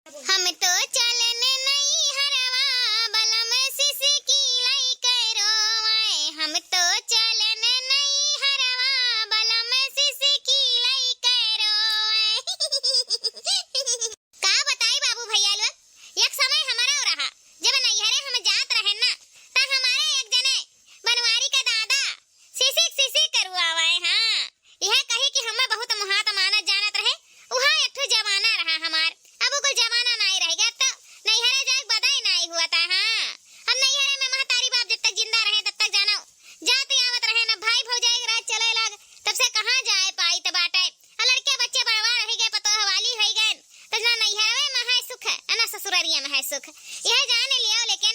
हम तो चलन नहीं हरवा बलम सिसकी लाई करोवाए। हम तो चलन नहीं हरवा बलम सिसकी लाई करोवाए। का बताई बाबू भैया लोग, एक समय हमारा हो रहा जब नैहरे हम जात रहे ना, ता हमारे एक जने बनवारी का दादा सिसी करवाए। हाँ, यह कही कि हमें बहुत मुहात मानत जानत रहे। वहाँ एक ठो जमाना रहा हमार, अब कोई जमाना नहीं रह गया, तो नैहरे जाके बधाई नहीं हुआ था। हाँ, हम नैहरे में महतारी बाप जब तक जिंदा रहे तब तक जानो जाते आवत रहे ना, भाई भौजाई रात चले लग तब से कहाँ जाए पाई तो बाटे। लड़के बच्चे बड़वा रह गए, पतो हवाली हो गए, तो ना नैहरे में है सुख है ना ससुरारिया में है सुख, यह जाने लिया। लेकिन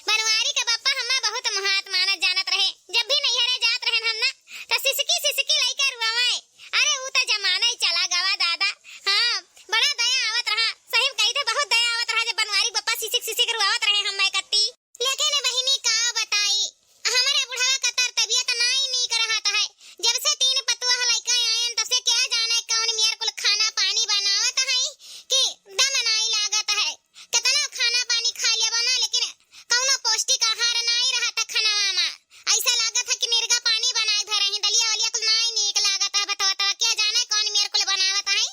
बनवारी के बापा हमें बहुत मुहात मानत जानत रहे। जब भी नैहरे जात रहे हम ना, तो सिसकी लेकर रुआए। अरे वो तो जमाना ही चला गवा दादा। हाँ, बड़ा दया आवत रहा, सही में कही थे बहुत दया आवत रहा जब बनवारी बापा सिसकी रुआवत रहे हम कत्ती। लेकिन बहिनी का बताई, हमारे बुढ़ावा का तर तबियत नहीं कर रहा था। जब से 3 पतुआ लइका आयन तब से क्या जाने कौन मेरे को खाना पानी बनावत है कि दम नहीं लागत है। कितना खाना पानी खा लिया बना, लेकिन कौनो पौष्टिक आहार नहीं रहा था खानावा में। ऐसा लागत है कि निर्गा पानी बनाए धरे हैं, दलिया वलिया कुल नहीं नीक लागत है। बतावा क्या जाने कौन मेरे को बनावत है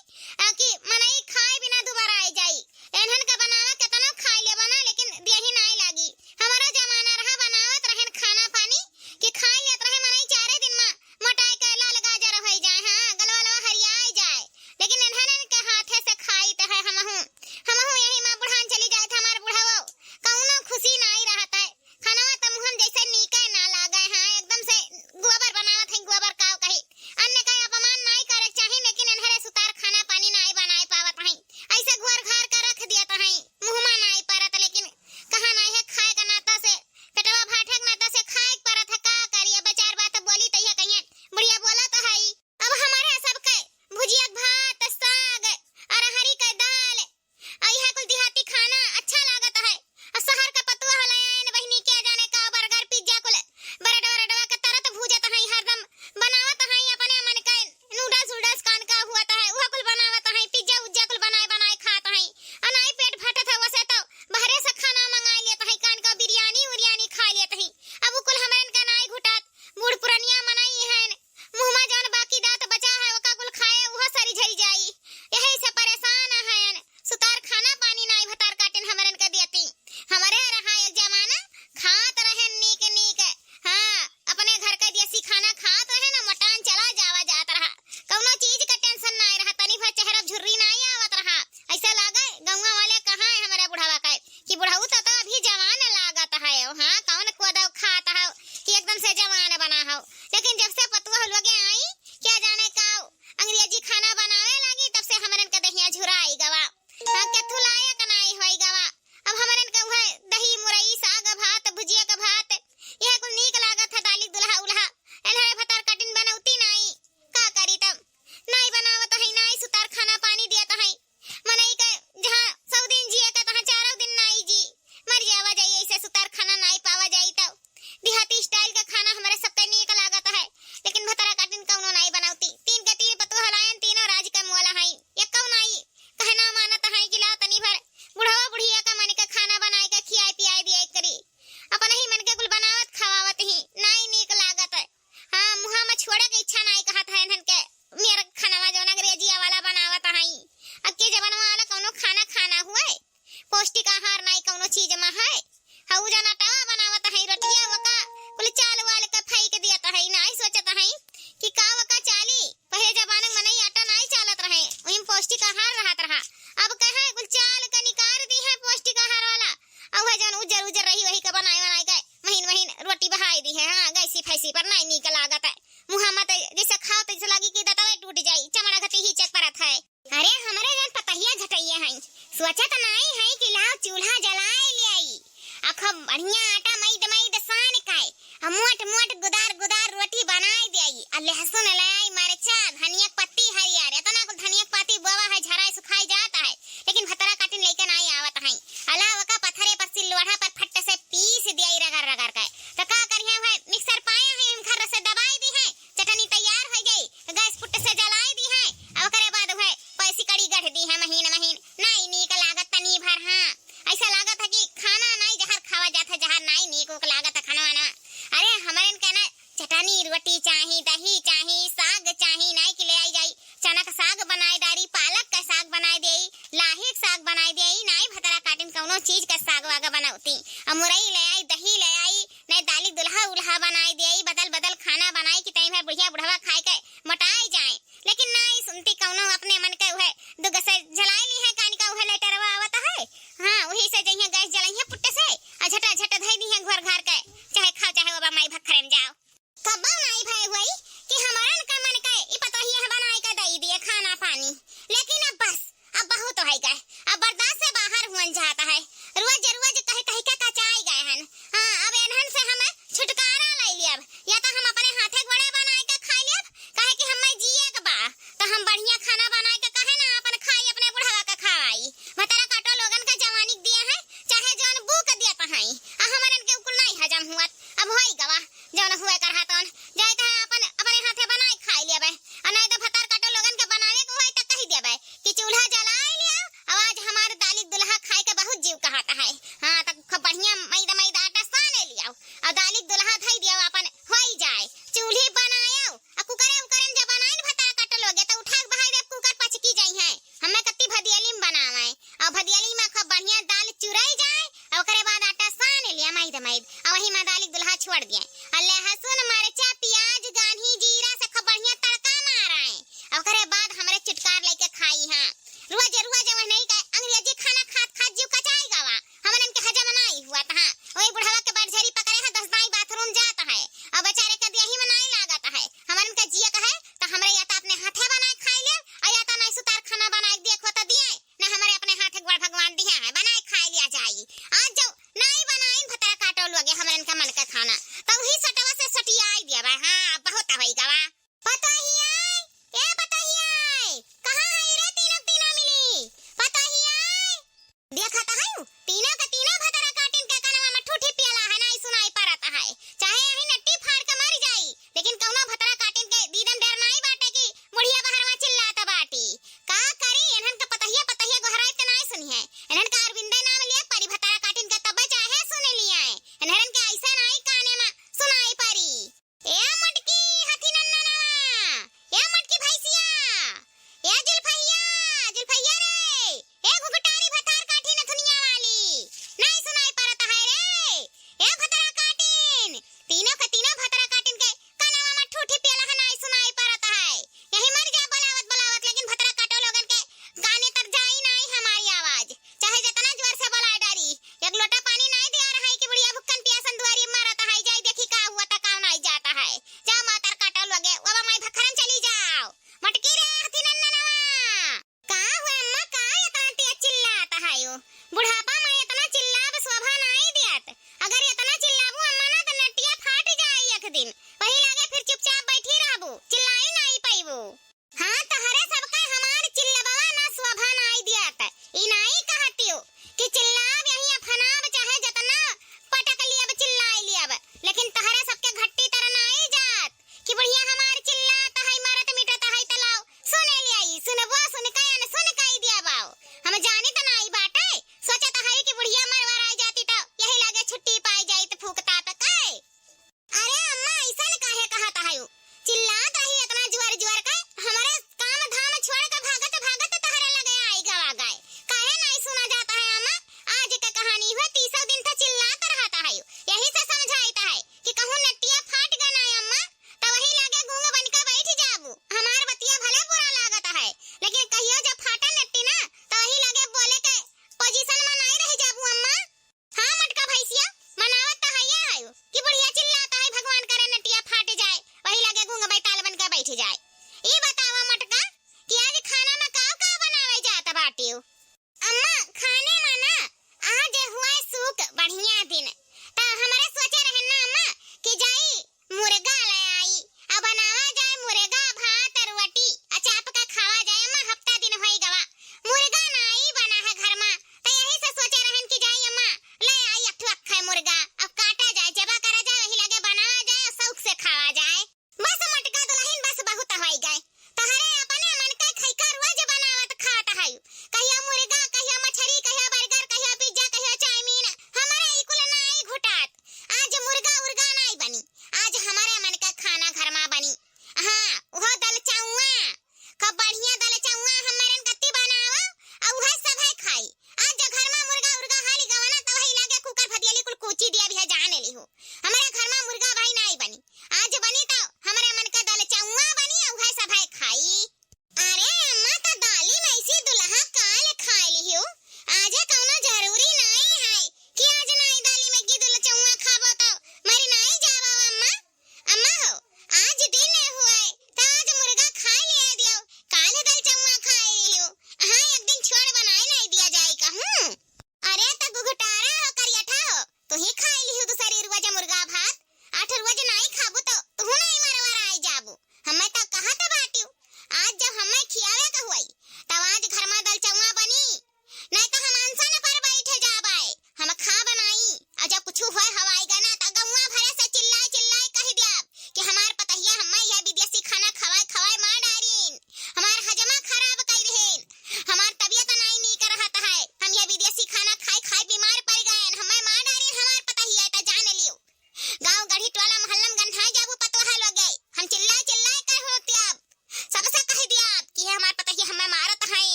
कि मनई खाए बिना दोबारा आई जाई। एनहन का बनावा कितना खा ले बना, लेकिन देही नहीं लागी। हमारा जमाना रहा बनावत रहन खाना पानी कि खा लेत रहे मनई 4 दिन में मोटाई के लाल गाजर हो जाए। हाँ, गलवा हरियाई जाए, लेकिन एनहन के हाथे से खाई तो है हमहू यही मां बुढ़ान चली जाए थे। हमार बुढ़ावा कौनो खुशी नहीं रहता है, खानावा तम हम जैसे नीके ना लागे। हाँ, एकदम से गोबर बनावत है, गोबर काव कही अन्य का अपमान नहीं करे चाहिए, लेकिन एनहरे सुतार खाना पानी नहीं बनाए पावत है। ऐसे घोर घार का रख दिया तो है, मुंह में नहीं परत, लेकिन कहा नहीं है खाए का नाता से पेटवा भाठे के नाता से खाए परत है। का करिए, बेचार बात बोली तो ये कहिए बुढ़िया बोला तो है। अब हमारे सब के भुजिया भात साग अरहरी का दाल यह कुल देहाती खाना अच्छा लागत है। और शहर का पतुआ हलायन बहिनी क्या जाने का बर्गर पिज्जा कुल बरडवा का तरत भूजत है, हरदम बनावत है अपने मन का नूडल्स कान का हुआ है, वह कुल बनावत है। पिज्जा उज्जा कुल बनाए खात है, अनाई पेट फटत है वसे तो बहरे से खाना मंगा लेत है, कान का बिरयानी खा लेत है। अब कुल हमरन का नाई घुटात बूढ़ पुरनिया मनाई है, मुंह में जौन बाकी दांत बचा है ओका कुल खाए वह सरी झरी जाई। यही से परेशान है, सुतार खाना पानी नाई भतार काटिन हमरन का देती। हमारे रहा एक जमाना खात रहे नीक। हाँ, अपने घर का देसी खाना खात रहे ना, मटान चला जावा जात रहा, कौनो चीज का टेंशन नहीं रहा, तनी भर चेहरा झुर्री नहीं आवत रहा। ऐसा लागे गौवा वाले कहाँ है हमारे बुढ़ावा का कि बुढ़ाऊ तो अभी जवान लागत है। हाँ, कौन कोदव खाता है कि एकदम से जवान बना हो। लेकिन जब से पतुआ लोगे आई क्या जाने का अंग्रेजी खाना बनावे लगी, तब से हमरन का दहिया झुराई गवा, केथु लायक नहीं होई गवा। अब हमरन का वह दही मुरई साग भात भुजिया का भात यह कुल नीक लागत है। दाली दुल्हा उल्हा एनहरे भतार कटिन बनौती नहीं, का करी तब नहीं बनावत है, नहीं सुतार खाना पानी देत है। मनई का जहाँ 100 दिन जिए का तहाँ 4 दिन नहीं जी मर जावा जाई, ऐसे सुतार खाना नहीं पावा जाई। तब देहाती स्टाइल का खाना हमारे सबके नीक लागत है, लेकिन भतारा कटिन कौनो नहीं बनौती। 3 के 3 पतुआ हलायन, तीनों राज का मोला है, ये कौ नहीं कहना मानत है कि ला तनी भर बुढ़ावा बुढ़िया का मन का खाना बनाए के खियाई पियाई दिया करी, अपने ही मन के कुल बनावत खवावत ही नहीं नीक लागत है। हाँ, मुहा में छोड़े के इच्छा नहीं कहत है इनहन के मेरा खाना जो अंग्रेजी वाला बनावत है। अब के जमाना वाला कौनो खाना हुआ है, पौष्टिक आहार नहीं कौनो चीज में है। हऊ जना तवा बनावत है, रोटिया वका कुल चाल वाल का फेंक दिया है, नहीं सोचत है कि का वका चाली। पहले जमाने में नहीं आटा नहीं चालत रहे, वही पौष्टिक आहार रहत रहा। अब कहे कुल चाल का निकाल दी है पौष्टिक आहार वाला, अब है जन उजर रही वही का बनाए गए महीन रोटी बहाई दी है। हाँ, गैसी फैसी पर नहीं नीक लागत है, मुँह में जैसे खाओ तो जैसे लगी कि दतवा टूट जाई, चमड़ा घटी ही चक परत है। अरे हमारे जन पतहिया झटैया हैं, सोचत नहीं है कि लाओ चूल्हा जलाए ले आई, अखो बढ़िया आटा मैद सान खाए, मोट गुदार रोटी बनाए दे आई, और लहसुन ले आई, मिर्चा धनिया पत्ती हरियर इतना कुल धनिया पत्ती बोवा है, झराए सुखाई जाता है, लेकिन भतरा काटिन लेके नहीं आवत है। अलावा का पत्थरे पर सिलवढ़ा पर फट्टे से पीस दिया रगड़ के, तो का करिए है मिक्सर पाया है, हम घर से दबाई दी है, चटनी तैयार हो गई, गैस पुट्टे से जलाई दी है, और करे बाद है पैसी कड़ी गढ़ दी है महीन नहीं नीक लागत भूख लागत खाना वाना। अरे हमरन के ना चटनी रोटी चाही, दही चाही, साग चाही, नहीं कि ले आई जाई चना का साग बनाए डारी, पालक का साग बनाए देई, लाही का साग बनाए देई, नहीं भतरा काटिन कौनो चीज का साग वागा बनावती। मुरई ले आई, दही ले आई, नहीं दाली दुल्हा उल्हा बनाए देई, बदल बदल खाना बनाई कि तई भर बुढ़िया बुढ़वा खाए के मोटाई जाए। लेकिन नहीं सुनती कौनो अपने मन के उहे दुग से जलाई ली है कानी का उहे लेटरवा आवत है। हां वही से जइया गैस जलाई है पुट्टे से आ झटा झटा धई दी है घर घर के, चाहे खाओ चाहे ओबा माई भखरे में जाओ। कब नहीं भाई हुई कि हमारन का मन के ई पतो ही है बनाई के दई दिए खाना पानी। लेकिन अब बस अब बहुत हो गए, अब बर्दाश्त से बाहर हुन जाता है। रोज रोज कहे कहे के कचाई गए हन। हां अब एनहन से हमें छुटकारा ले लियब, या तो हम अपने हाथे गोड़े बनाए के खा लियब, कहे कि हमें जिए के बा तो हम बढ़िया खाना बनाए के कहे ना अपन खाई, अपने बुढ़वा के खाई। भतरा काटो लोगन का जवानी दिए है, चाहे जान बूक दिया पहाई आ हमरन के कुल नहीं हजम हुआ। अब होई गवा जौन हुए कर हाथन जाए तो अपन अपने हाथे बनाए खाई लेबे, आ नहीं तो भतर काटो लोगन के बनावे के होई त कहि देबे कि चूल्हा जलाए लिया। आवाज हमार दाली दुल्हा खाए के बहुत जीव कहता है। हां त खूब बढ़िया मैदा मैदा आटा साने लिया और दाली दुल्हा धई दिया अपन होई जाए। चूल्ही बनायो आ कुकरे उकरे में जब बनाइन भतर काटो लोगे तो उठा के बहाई दे कुकर पचकी जाई है। हमें कत्ती भदियाली में बनावे और भदियाली में खूब बढ़िया दाल चुराई जाए और ओकरे बाद आटा साने लिया मैदा मैदा और वही में दाली दुल्हा छोड़ दिए और लहसुन मिर्चा प्याज गांधी जीरा से खूब बढ़िया तड़का माराए और ओकरे बाद हमरे चुटकार लेके खाई। हां रोज रोज वह नहीं का अंग्रेजी खाना खात खात जीव कचाई गवा, हमन के हजम नहीं हुआ था। ओए बुढ़वा के बड़झरी पकड़े है 10 दाई बाथरूम जाता है और बेचारे के देही में नहीं लागत है। हमन के जिया कहे तो हमरे या तो अपने हाथे बनाए खाई ले और या तो नहीं सुतार खाना बनाए देखो तो दिए ना हमरे अपने हाथे गोड़ भगवान दिया है बनाए खाई लिया जाई। आज जो नहीं बनाइन भतरा काटो लोगे हमरन का मन का खाना तो वही सटवा से सटियाई दिया भाई। हां बहुत होई गवा। पता ही आई ए पता ही आई कहां है रे तीनों तीना मिली पता ही आई देखा तो है तीनों का तीनों भतरा काटिन के कनवा में ठूठी पियला है नहीं सुनाई पड़ता है, चाहे यही नट्टी फाड़ के मर जाई लेकिन कौनो भतरा काटिन के दीदन डर नहीं बाटे कि बुढ़िया बहरवा चिल्लाता बाटी। का करी एनहन का पता ही गोहराई त नहीं सुनी है। एनहन का अरविंदे नाम लिया परी भतरा काटिन के तब चाहे सुने लिया है। एनहन के ऐसा नहीं काने में सुनाई परी। ए मटकी हाथी नन्ना ए मटकी भैंसिया ए जुल्फैया रे ए घुघटारी भतार काठी नथुनिया वाली नहीं सुनाई पड़ता है रे। ए भतरा काटिन तीनों के तीनों भतरा काटिन के कनवा में ठूठी पियला है नहीं सुनाई पड़ता है। यही मर जा बलावत बलावत लेकिन भतरा काटो लोगन के गाने तक जाई नहीं हमारी आवाज, चाहे जितना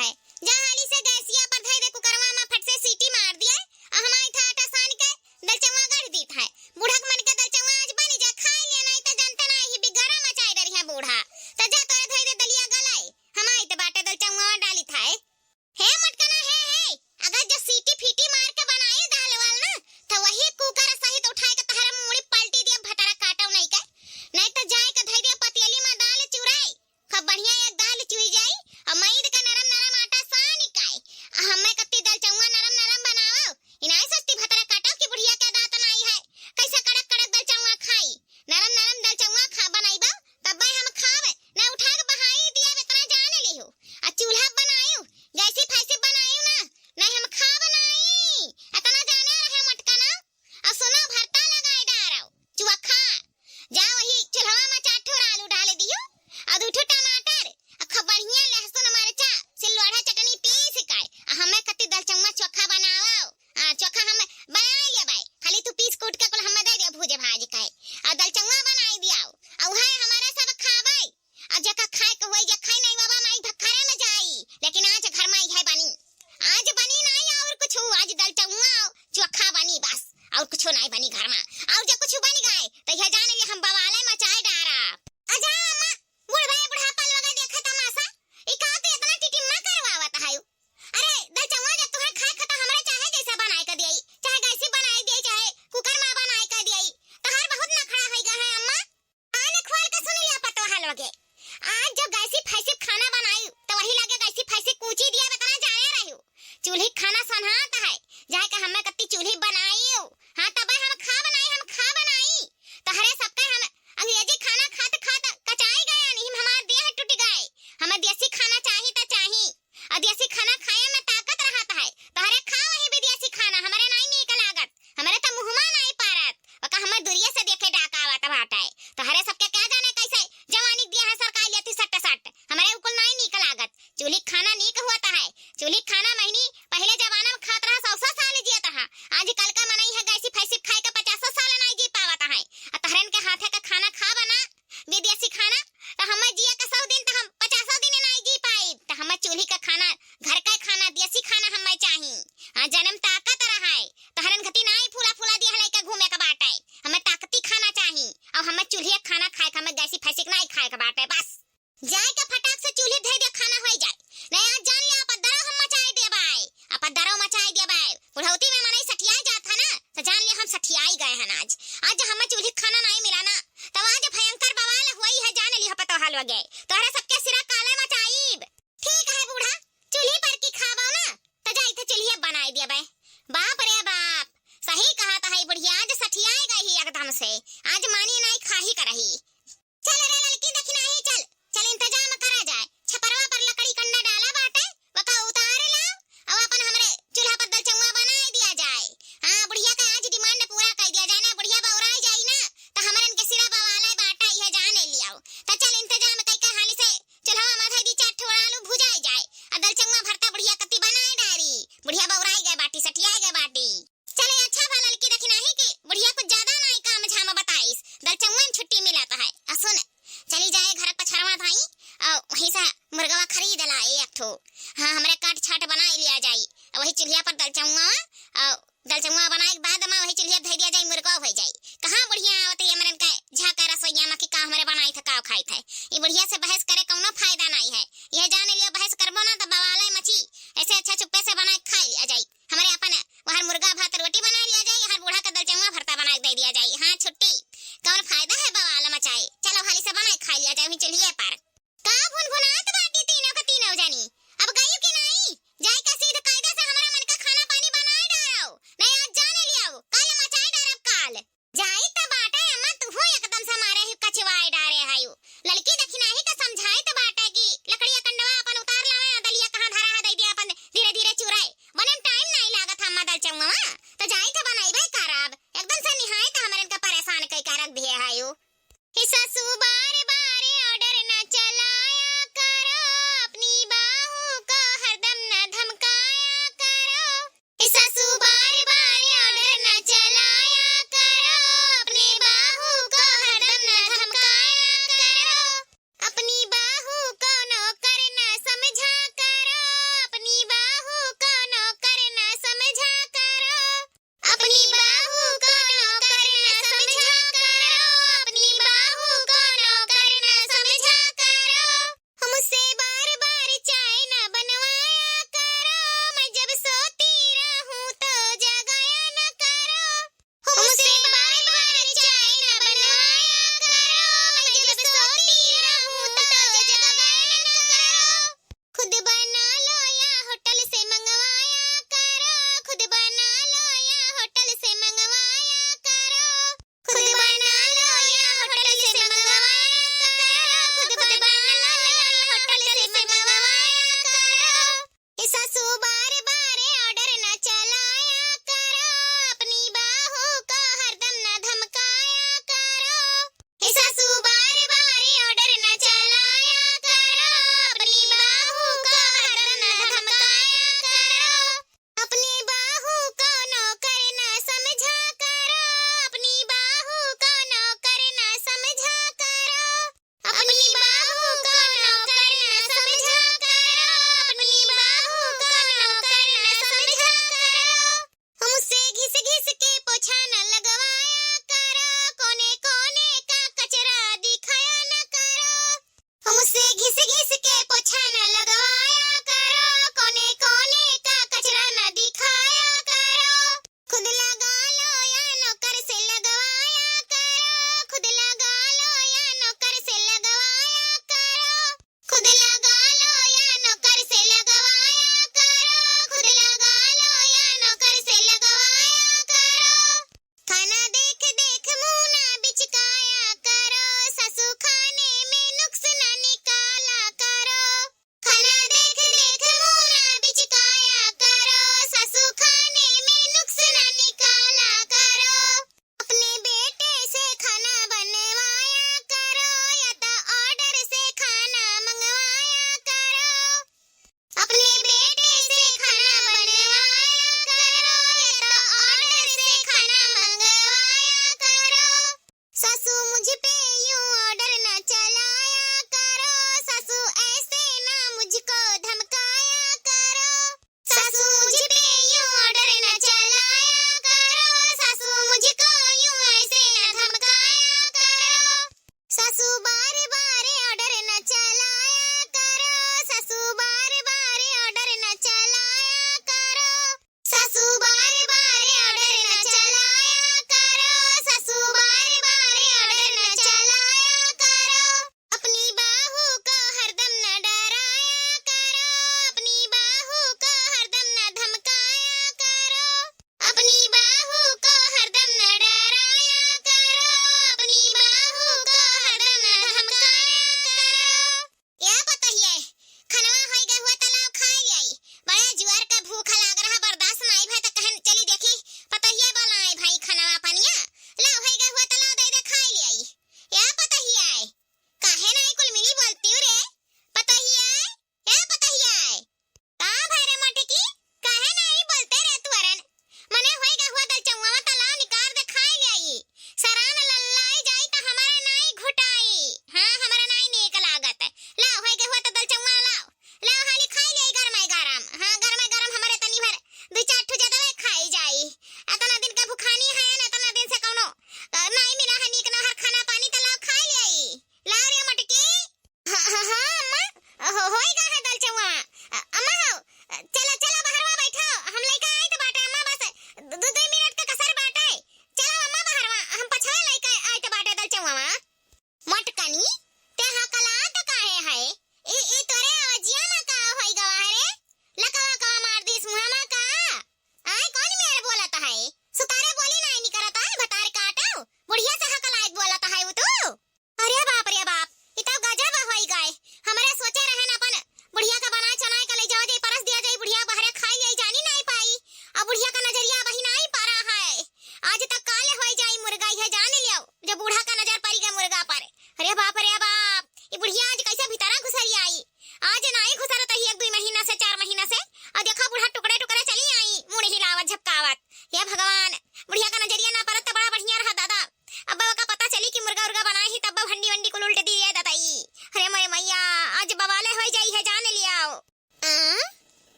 है। जा हाली से गैसिया पर धई दे कुकरवा में फट से सीटी मार दिया और हमारी था आटा सान के दलचवा गढ़ दी था। बूढ़ा मन के दलचवा आज बनी जा खाई लिया नहीं तो जानते ना ही बिगरा मचाई डरी है बूढ़ा। तो जा तोरे धई दे दलिया गलाई हमारी तो बाटे दलचवा डाली था। हे मटकना हे अगर जो सीटी फीटी मार के बनाई दाल वाल ना तो वही कुकर सहित उठाए के तहरा मुड़ी पलटी दिया भटारा काटो नहीं के। नहीं तो जाए के धई दे पतियली में दाल चुराई खूब बढ़िया एक दाल चुई जाई और मैद का नरम नरम आटा सान निकाई हमें कत्ती दलचवा नरम नरम बनाओ इनाई सस्ती भटारा काटो की बुढ़िया के दांत नहीं है। कैसे कड़क कड़क दलचवा खाई नरम नरम दलचवा खा बनाईबा तब हम खावे ना उठा के बहाई दिया इतना जाने लियो आ चूल्हा बनायो जैसी फैसी बनायो ना नहीं हम खा बनाई इतना जाने रहे मटकना और सुनो भरता लगाए डारो चुआ खा जा वही चूल्हा में 4 ठो आलू डाल दियो और 2 ठो टमाटर खूब बढ़िया लहसुन मिर्चा सिलवड़ा चटनी पीस के हमें कत्ती दलचवा चोखा बनाओ। चोखा हम बना लिया भाई खाली तू पीस कूट के कुल हमें दे दिया भूजे भाजी के और दलचवा बनाई दिया और है हमारे सब खावे और जका खाए के होई जे खाई नहीं बाबा माई भखरे में जाई लेकिन आज घर में है बनी आज बनी नहीं और कुछ आज दलचवा चोखा बनी बस और कुछ नहीं बनी घर में और जो कुछ बन गए तो यह जाने लिए हम बवाले मचाए डारा। अजा अम्मा बुढ़वा बुढ़ापा लगा देखा तमाशा ई का तो इतना टिटिम्मा करवावत है। अरे दलचवा जब तुम्हें खाए खता हमरे चाहे जैसा बनाए के देई चाहे गैसी बनाई दे चाहे कुकर में बनाए के देई तोहर बहुत नखरा होई गा है अम्मा। आने खोल के सुन लिया पतोहा लोगे आज जो गैसी फैसी खाना बनाई तो वही लगे गैसी फैसी कूची दिया इतना जाने रहियो चूल्ही खाना सनहात है जाए के हमें कत्ती चूल्ही बनाईयो। हां तब हम खा बनाई तहरे सबके हम अंग्रेजी खाना खात खात कचाई गए नहीं हमार देह टूट गए हमें देसी खाना चाहिए तो चाहिए और देसी खाना खाए में ताकत रहता है तहरे खा वही विदेशी खाना हमारे नहीं नीक लागत हमारे तो मुंहमा नहीं पारत वका हमें दूरिया से देखे डाकावत बाटे तहरे सबके क्या जाने कैसे जवानी दिया है सरकार लेती सट सट हमारे उकुल नहीं नीक लागत चूल्ही खाना नीक होता है चूल्ही खाना महीनी पहले जमाना में खात रहा 100 साल जियत रहा आजकल का मनई है गैसी फैसी खाए के 50 साल नहीं जी पावत है तहरन के हाथे का खाना खा बना विदेशी खाना तो हम जिया के 100 दिन तो हम 50 दिन नहीं जी पाई तो हम चूल्ही का खाना घर का खाना देसी खाना हमें चाहिए जन्म ताकत रहा है तहरन घटी नहीं फूला फूला दिया है के घूमे का बाटे हमें ताकती खाना चाहिए और हमें चूल्ही खाना खाए हमें गैसी फैसी नहीं खाए का बाटे बस जाए के फटाक से चूल्ही धे दे खाना हो जाए नहीं आज जान लिया आप दरो हम मचाई दे भाई आप दरो मचाई दे भाई बुढ़ौती में मने सठियाई जात है ना तो जान लिया हम सठियाई गए हैं आज हमें चूल्ही खाना नहीं मिला ना तब आज भयंकर बवाल हुई है जान लिया पतो हाल हो गए तोहरे सबके सिरा काले मचाईब। ठीक है बूढ़ा चूल्ही पर की खाबो ना तो जाई थे चूल्ही बनाई दिया भाई बाप रे बाप सही कहा था है बुढ़िया आज सठियाई गई एकदम से आज मानी नहीं खाही करही। चल रे लड़की देखी नहीं चल इंतजाम करा जाए छपरवा पर लकड़ी कंडा डाला बाटे वका उतार लाओ और अपन हमरे चूल्हा पर दलचवा बनाई दिया जाए। हां बुढ़िया का आज डिमांड पूरा कर दिया जाए ना बुढ़िया बौराई जाई ना तो हमरन के सिरा बवाले बाटा यह जाने लियाओ तो चल इंतजाम कई के हाली से चूल्हा में धई दी 4 ठो आलू भुजाई जाए और दलचवा भरता बुढ़िया कत्ती बनाई डारी बुढ़िया बौराई गए बाटी सठियाई गए बाटी। चले अच्छा भला लड़की देखी नहीं कि बुढ़िया कुछ ज्यादा नहीं काम झाम बताइस दलचवा में छुट्टी मिलता है सुन चली जाए घर पछरवा धाई और वहीं से मुर्गवा खरीद लाए एक ठो हां हमरे काट छाट बनाई लिया जाई वही चूल्हा पर दलचवा बनाए के बाद में वही चूल्हा धई दिया जाई मुर्गा हो जाई कहां बुढ़िया आवत है हमरन के झाका रसोईया में कि का हमरे बनाई था का खाई थे ई बुढ़िया से बहस करे कोनो फायदा नहीं है यह जाने लियो बहस करबो ना तो बवाले मची ऐसे अच्छा चुप्पे से बनाए खा लिया जाई हमरे अपन वहां मुर्गा भात रोटी बना लिया जाई हर बूढ़ा का दलचवा भरता बना के दे दिया जाई। हां छुट्टी कौन फायदा है बवाल मचाए चलो हाली से बनाए खा लिया जाए वही चूल्हे पर का भुनभुनात बाटी तीनों का तीनों जानी अब गई कि नहीं जाए का सीधे कायदे से हमारा मन का खाना पानी बनाए डालो नहीं आज जाने लियाओ कल मचाए डारब काल जाई त बाटा अम्मा तू हो एकदम से मारे ही कचवाए डारे हायो लड़की देखी नहीं का समझाए त बाटा की लकड़िया कंडवा अपन उतार लावे दलिया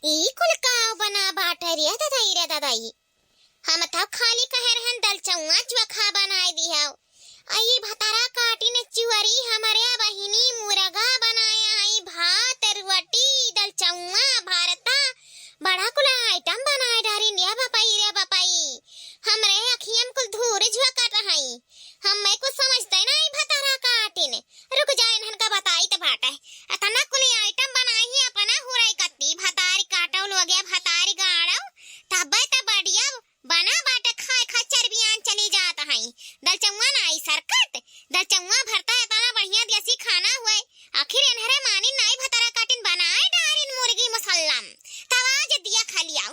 ई कुल का बना बाटे रे दादाई हम तो खाली कहे रहन दल चौवा चोखा बनाए दिया आई भतारा काटी ने चुअरी हमारे बहिनी मुर्गा बनाया आई भात रोटी दल चौवा भारता बड़ा कुल आइटम बनाए डारी रे बापाई हमरे अखियन कुल धूर झुकत रही हम मैं कुछ समझते नहीं भतारा काटी ने रुक जाए इन्हन का बताई तो बाटे अतना कुल आइटम बनाई ही अपना हुराई कत्ती भतारी काटो लोगे भतारी गाड़ो तब बढ़िया बना बाटे खाए खा चर्बियान चली जाता है दल चौवा ना आई सरकत दल चौवा भरता है तना बढ़िया देसी खाना हुए आखिर इन्हरे मानी नाई भतारा काटिन बनाए डारिन मुर्गी मुसल्लम तब आज दिया खलिया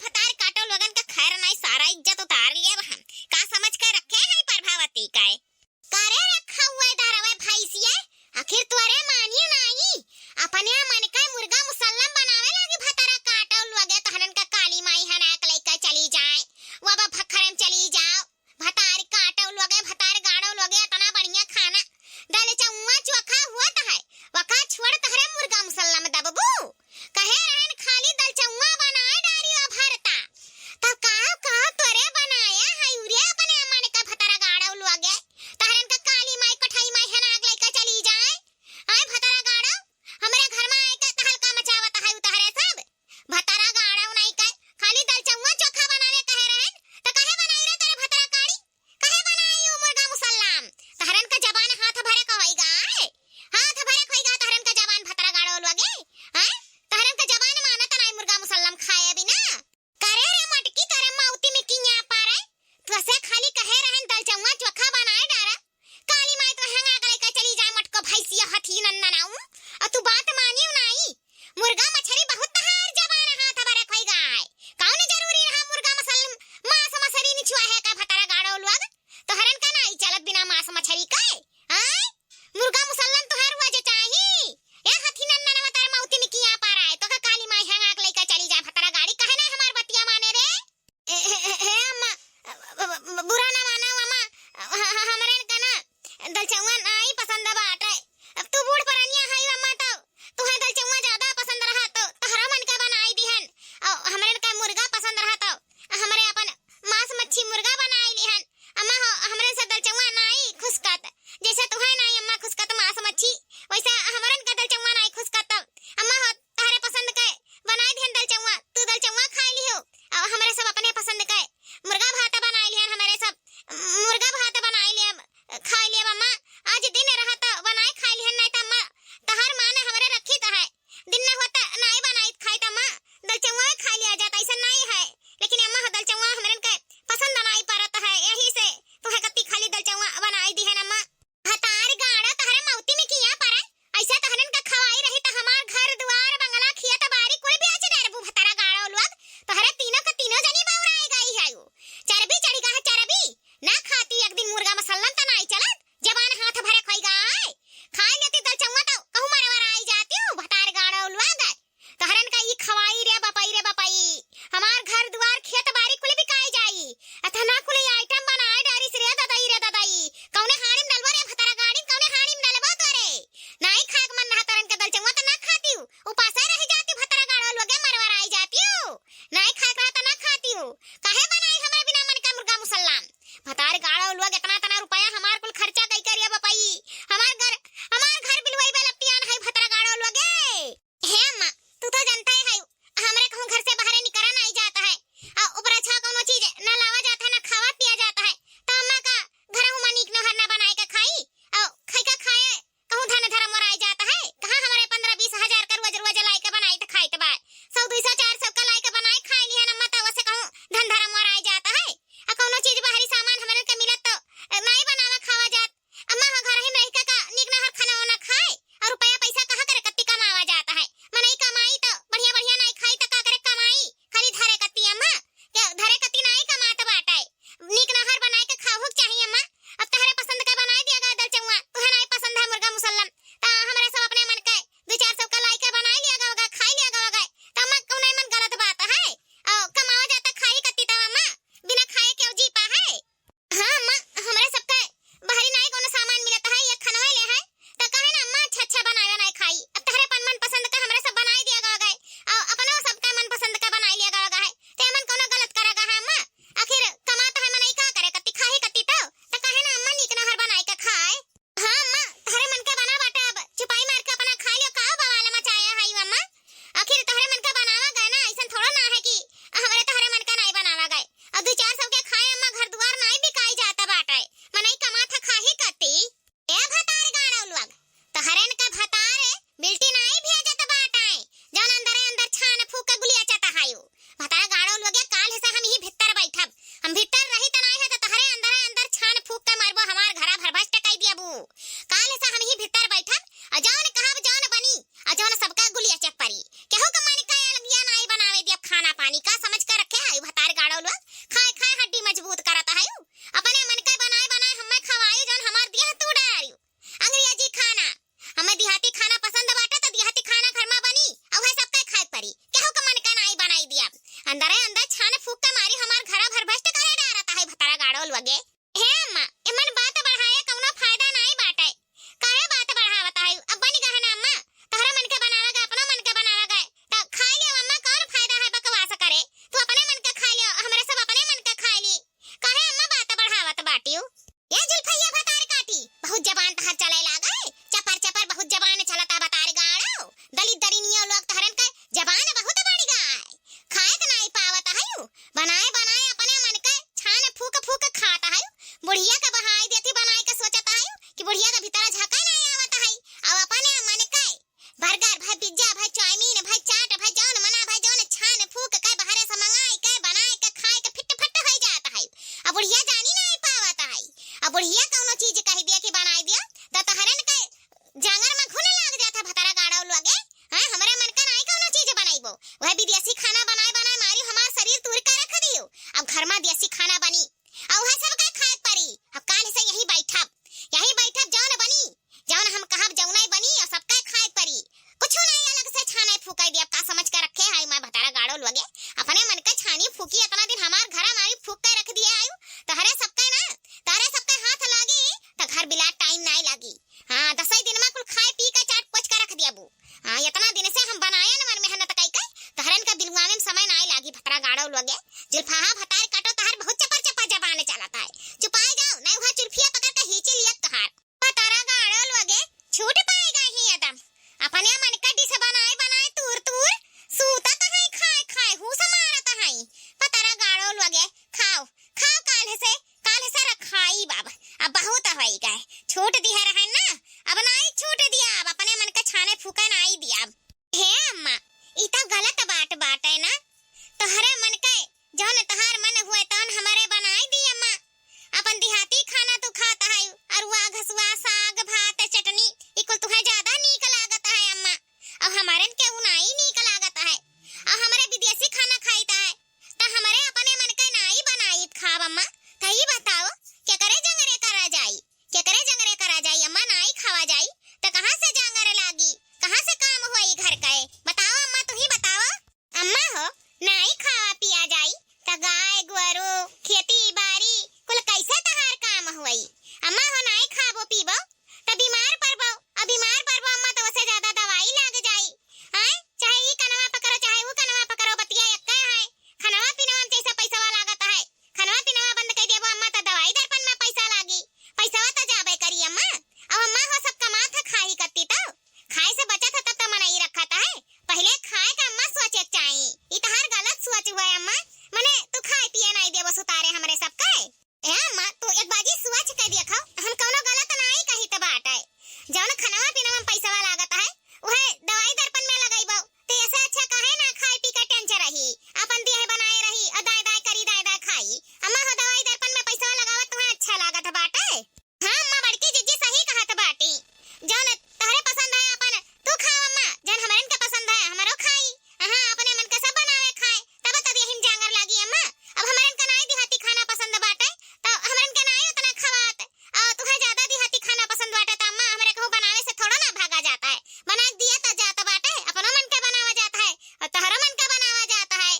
भतार काटो लोगन का खैर नहीं सारा इज्जत उतार लिया हम का समझ कर रखे हैं प्रभावती काय करे रखा हुआ दारवा भैंसिया आखिर तोरे मानिए नहीं अपने मन का मुर्गा मुसल्लम बनावे लागे भतारा काटो लोगे तहनन का काली माई हनाक लेकर चली जाए वबा भखरम चली जाओ भतार काटो लोगे भतार गाड़ो लोगे इतना बढ़िया खाना दल चौवा चोखा हुआ है वका छोड़ तहरे मुर्गा मुसल्लम दबबू कहे रहन खाली दल चौवा अंदर छाने फूक के मारी हमार घरा भर भस्ट करे डारता है भतारा गाड़ोल वगे। हे अम्मा एमन बात बढ़ाए कौनो फायदा नहीं बाटे, काहे बात बढ़ावत है? अब बनी गहना अम्मा तोहरा मन के बनावेगा अपना मन के बनावेगा त खा लियो अम्मा, कौन फायदा है बकवास करे? तू अपने मन के खा लियो, हमरे सब अपने मन के खा ली, काहे अम्मा बात बढ़ावत बाटियो? ये जुल्फैया भतार काटी बहुत जबान तहर चले लागे, चपर चपर बहुत जबान चलता बतार गाड़ो। दलित दरिनियो लोग तहरन के जबान बहुत बड़ी गाय, खाए के नहीं पावत है, बनाए बनाए अपने मन के छान फूक फूक खाता है। बुढ़िया के बहाई देती बनाए के सोचता है कि बुढ़िया के भीतर झाका नहीं आवत है, अब अपने मन के बर्गर भाई पिज्जा भाई चाउमीन भाई चाट भाई जौन मना भाई जौन छान फूक के बाहर से मंगाई के बनाए के खाए के फिट फट हो जाता है। अब बुढ़िया जानी नहीं पावत है, अब बुढ़िया कौनो चीज कह दिया कि बनाई दिया त तहरन के जांगर में घुने लग जाता भतारा गाड़ो लगे। हां हमरे मन का नहीं कौनो चीज बनाइबो, वह विदेशी खाना बनाए बनाए मारी हमार शरीर तूर के रख दियो। अब घर में देसी खाना बनी और वह सब का खाए पड़ी। अब काल से यही बैठब जौन बनी जौन हम कहब जौनाई बनी और सबका खाए पड़ी, कुछ नहीं अलग से छाने फूकाई दिया का समझ के रखे है। मैं भतारा गाड़ो लगे अपने मन का छानी फूकी इतना दिन हमार घरा मारी फूक के रख दिया आयु, तहरे सबका ना तारे सबका हाथ लागी त घर बिला टाइम नहीं लागी। हां 10 दिन में कुल खाए पी के चाट पोछ के रख दिया बू। हां इतना दिन से हम बनाए न मन मेहनत कई के तहरन का बिलवा में समय नहीं लागी। भतारा गाड़ो लगे जुल्फाहा भतार काटो तहर बहुत चपर चपर जबान चलता है, चुपाए जाओ नहीं वहां चुल्फिया पकड़ के हिचे लिया तहर। भतारा गाड़ो लगे छूट पाएगा ही एकदम अपने मन का डिश बनाए बनाए तूर तूर सूता त है खाए खाए हूं समारत है। भतारा गाड़ो लगे खाओ खाओ काल से रखाई बाबा अब बहुत होई गए, छूट दिया रहे ना अब नहीं छूट दिया, अब अपने मन का छाने फूका नहीं दिया। हे अम्मा ई त गलत बात है ना, तोहरे मन के जौन तहार मन हुए तौन हमारे बनाई दी अम्मा। अपन देहाती खाना तू खाता है अरुआ घसुआ साग भात चटनी इकुल तुहे ज्यादा नीक लागत है अम्मा, और हमारे के उनाई नीक लागत है, और हमारे विदेशी खाना खाईता है त हमारे अपने मन के नहीं बनाई खाब अम्मा। तही बताओ क्या करे जंगरे करा जाई अम्मा नहीं खावा जाई त कहां से जंगरे लागी, कहां से काम होई घर का? बताओ अम्मा तू ही बताओ। अम्मा हो नहीं खावा पिया जाई त गाय गोरू खेती बाड़ी कुल कैसे तहार काम होई? अम्मा हो नहीं खाबो पीबो त बीमार पड़बो, अब बीमार पड़बो अम्मा तो उससे ज्यादा दवाई लाग जाई। हां चाहे ई कनवा पकड़ो चाहे वो कनवा पकड़ो बतिया एक है, खनवा पिनवा में जैसा पैसा लागत है, खनवा पिनवा बंद कर देबो अम्मा त दवाई दर्पण में पैसा लागी, पैसावा त जाबे करी अम्मा। अब अम्मा हो सब कमात है खाई करती तो खाए से बचत है तब तो मनाई रखता है, पहले खाए का अम्मा सोचे चाहिए, ई तहार गलत सोच हुआ अम्मा। मने तू खाए पिए नहीं देबो सुतारे हमरे सब का ए अम्मा तू एक बाजी सोच के देखो हम कोनो गलत नहीं कही त बात है, जौन खनवा पिनवा में पैसावा लागत है वह दवाई दर्पण में लगाइबो ते ऐसे अच्छा काहे ना खाए पी के टेंशन रही अपन देह बनाए रही और दाय दाय करी दाय दाय खाई। अम्मा हो दवाई दर्पण में पैसावा लगावत तुम्हें अच्छा लागत बाटे। हां अम्मा बड़की जीजी सही कहत बाटी, जौन तहरे पसंद है अपन तू खाओ अम्मा, जौन हमरन के पसंद है हमरो खाई। हां अपने मन के सब बनावे खाए तब त देहिन जांगर लागी अम्मा। अब हमरन के नहीं देहाती खाना पसंद बाटे तो हमरन के नहीं उतना खवात, और तुम्हें ज्यादा देहाती खाना पसंद बाटे त अम्मा हमरे को बनावे से थोड़ा ना भागा जाता है, बना दिया त जाता बाटे अपनो मन के बनावा जाता है और तहरा मन का बनावा जाता है।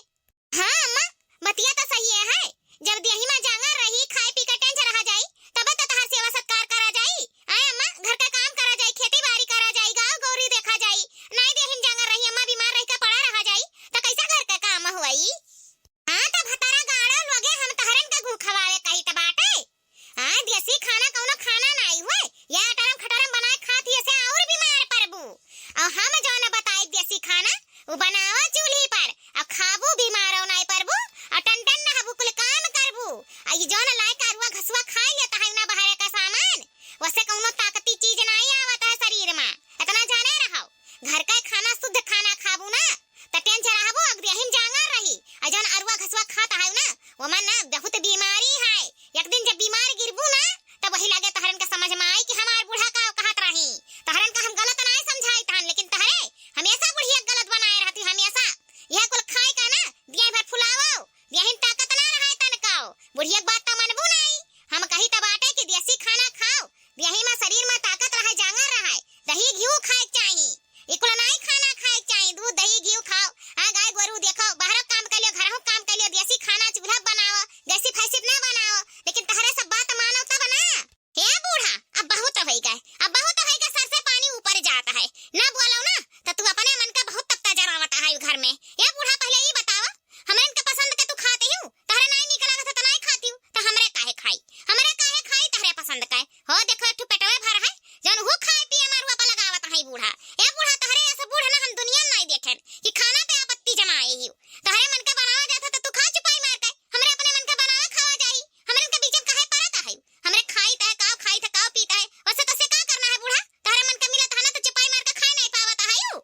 हां अम्मा बतिया तो सही है, जब देही में जांगर रही खाए पी के टेंशन रह जाई तब त तहार सेवा सत्कार करा जाई। आय अम्मा घर का काम करा जाई, खेती बाड़ी करा जाई, गांव गौरी देखा जाई, नहीं देहिन जांगर रही अम्मा बीमार रह के पड़ा रह जाई त कैसा घर का काम होई? हां त भतारा गाड़ो लगे हम तहरन के गु खवावे कही त बाटे। हां देसी खाना कौनो खाना नहीं हुए या टरम खटरम बनाए खाती से और बीमार पड़बू, और हम जौन बताई देसी खाना वो बनावा चूल्ही पर और खाबू बीमार नहीं पड़बू और टन ना हबू कुल काम करबू। आई जौन लाए कारुआ घसुआ खाए लेता है ना बाहर का सामान वैसे कौनो ताकती चीज नहीं आवत है शरीर में, इतना जाने रहो। घर का खाना शुद्ध खाना खाबू ना त टेंशन रहबू अगदेहिन जांगर रही ये बूढ़ा पहले ही बतावा, हमरे इनका पसंद के तू खाते हूँ, तहरे नहीं निकला था तो नहीं खाती हूँ, तो हमरे काहे खाई तहरे पसंद का हो। देखो एक पेटवे भर है जन वो खाए पिए मारुआ पर लगावत है बूढ़ा। ए बूढ़ा तहरे ऐसा बूढ़ा ना हम दुनिया नहीं देखे कि खाना पे आपत्ति जमाए ही तहरे मन के बनावा जाता तो तू खा चुपाई मार के, हमरे अपने मन का बनावा खावा जाई, हमरे इनका बीच में काहे परत है, हमरे खाई ता काव पीता है वैसे तो से का करना है बूढ़ा, तहरे मन का मिलत है ना तो चुपाई मार के खाए नहीं पावत है यू।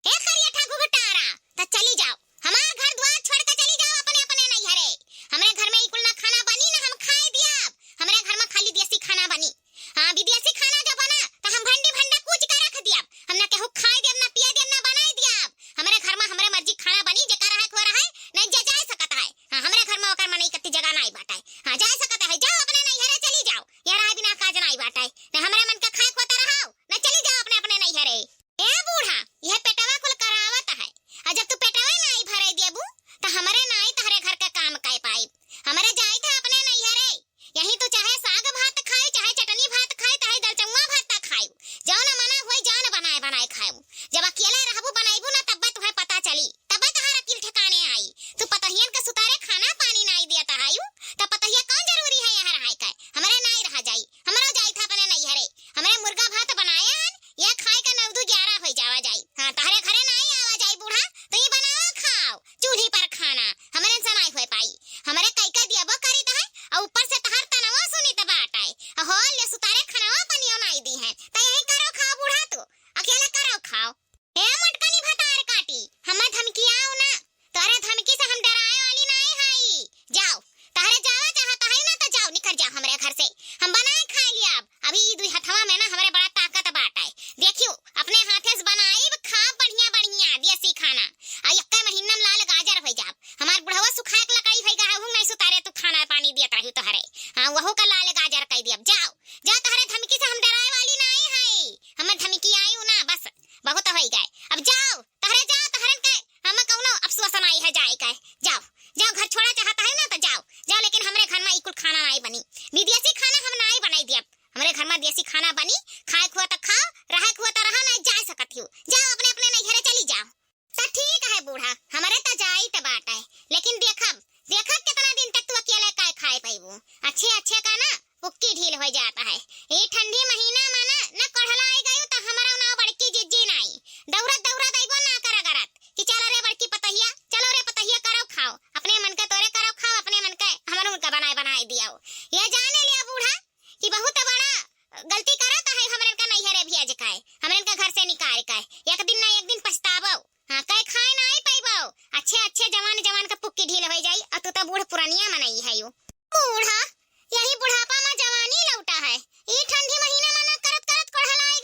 ए खरिया ठाकू घटारा तो चली जाओ, हमार घर द्वार छोड़ के चली जाओ अपने अपने नहीं हरे, हमरे घर में इकुल ना खाना बनी ना हम खाए दिया, हमरे घर में खाली देसी खाना बनी। हां विदेशी खाना जो बना तो हम भंडी भंडा कूच के रख दिया, हम ना केहू खाए दिया ना पिए दिया ना बनाई दिया, हमरे घर में हमरे मर्जी खाना बनी जे करा है को रहा है नहीं जे जा सकता है। हां हमरे घर में ओकर मने कत्ती जगह नहीं बाटा है, हां जा सकता है जाओ अपने नहीं हरे चली जाओ, यार आए बिना काज नहीं बाटा है ना हमरे मन का खाए खोता रहाओ ना चली जाओ अपने अपने नहीं हरे। ए बूढ़ा यह पेटवा कुल करावत है, और जब तू पेटवा नहीं भरे देबू तो हमरे नहीं तहरे घर का काम काए पाई, हमरे जाई था अपने नहीं हरे यही तो चाहे साग भात खाए चाहे चटनी भात खाए चाहे दलचंगा भात खाए, जौन मना होई जौन बनाए खाए, जब अकेले रहबू बनाईबू ना तब तुम्हें पता चली, तब तहार अकिल ठिकाने आई। तू पतहियन का सुतारे खाना पानी नहीं दिया हायू तब पतहिया कौन जरूरी है यहाँ रहा का, हमरे नहीं रहा जाई, हमरो जाई था अपने नहीं हरे, हमरे मुर्गा भात बनाया या खाए का 9-11 हो जावा जाई। हां तहरे घरे नहीं आवा जाई बूढ़ा तो ये बनाओ खाओ चूल्ही पर खाना, हमरे से नहीं होए पाई, हमरे कैका दियाबो करी है और ऊपर से तहर तनवा सुनी त बाटाए हो ले सुतारे खानावा पनियो नहीं दी है त यही करो खाओ बूढ़ा तू अकेला करो खाओ। ए मटकनी भतार काटी हम धमकियाओ ना, तोरे धमकी से हम डराए वाली नहीं हई, जाओ तहरे जावा चाहता है ना तो जाओ निकल जाओ हमरे घर से, हम बनाए खा लिया अभी दुई हथवा में ना हमरे बड़ा ताकत बाटाए, देखियो अपने हाथे से बनाई खा बढ़िया बढ़िया देसी खाना आ एक महीना में लाल गाजर हो जाब, हमार बुढ़वा सुखाए के लकड़ी भई गहू नहीं सुतारे तू खाना पानी दियत रही तहरे, हां वहु का लाल गाजर कह दियब, जाओ जा तहरे धमकी से हम डराए वाली नहीं है, हम धमकी आयू ना बस बहुत हो गए, अब जाओ तहरे के हम कौनो अफसोस नहीं है जाए के, जाओ घर छोड़ा चाहता है ना तो जाओ लेकिन हमरे घर में इकुल खाना नहीं बनी, विदेशी खाना हम नहीं बनाई दियब, हमरे घर में देसी खाना बनी, खाए खुआ तो खाओ रहे खुआ तो रहा नहीं जा सकत हो, जाओ अपने अपने नहीं घरे चली जाओ। तो ठीक है बूढ़ा हमरे तो जाई त बात है, लेकिन देखब कितना दिन तक तू अकेले काय खाए पाइबू, अच्छे का ना पुक्की ढील हो जाता है, ये ठंडी महीना में ना कढ़ला आई गयो तो हमारा ना बड़की जिज्जी नहीं दौड़त आइबो ना करगरत कि चलो रे बड़की पतहिया चलो रे पतहिया करो खाओ अपने मन के तोरे करो खाओ अपने मन के हमरो उनका बनाए दियाओ। ये जाने लिया बूढ़ा कि बहुत बड़ा गलती करत है हमरे का नहीं हरे भेज काए हमरे का घर से निकाल काए, एक दिन ना एक दिन पछताबो, हां कई खाए नहीं पाइबो, अच्छे जवान का पुक्की ढील हो जाई और तू तो बूढ़ पुरानिया मनई है यू बूढ़ा, यही बुढ़ापा में जवानी लौटा है, ये ठंडी महीना में ना करत कोढ़ला आई